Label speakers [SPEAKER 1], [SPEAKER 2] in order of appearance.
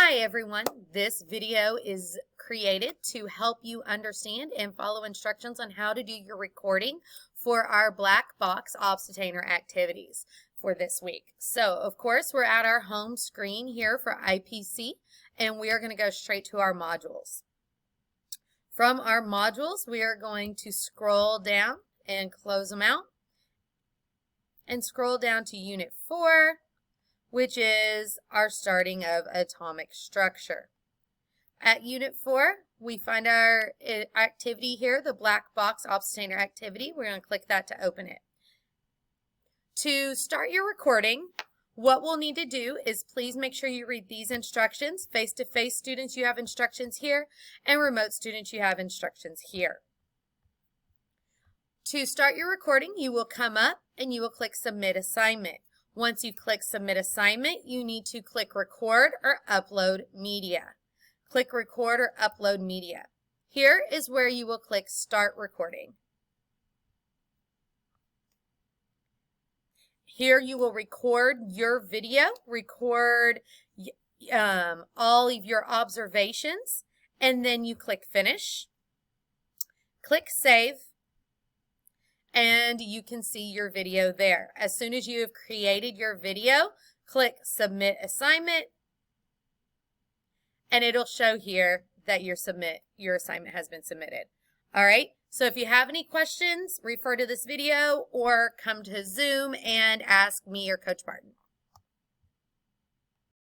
[SPEAKER 1] Hi everyone, this video is created to help you understand and follow instructions on how to do your recording for our black box Obstainer activities for this week. So of course we're at our home screen here for IPC and we are going to go straight to our modules. From our modules we are going to scroll down and close them out and scroll down to Unit 4, which is our starting of atomic structure. At Unit 4, we find our activity here, the black box Obstainer activity. We're going to click that to open it. To start your recording, what we'll need to do is please make sure you read these instructions. Face-to-face students, you have instructions here, and remote students, you have instructions here. To start your recording, you will come up and you will click Submit Assignment. Once you click Submit Assignment, you need to click Record or Upload Media. Click Record or Upload Media. Here is where you will click Start Recording. Here you will record your video, record all of your observations, and then you click Finish. Click Save. And you can see your video there. As soon as you have created your video, click Submit Assignment, and it'll show here that your assignment has been submitted. All right, so if you have any questions, refer to this video or come to Zoom and ask me or Coach Barton.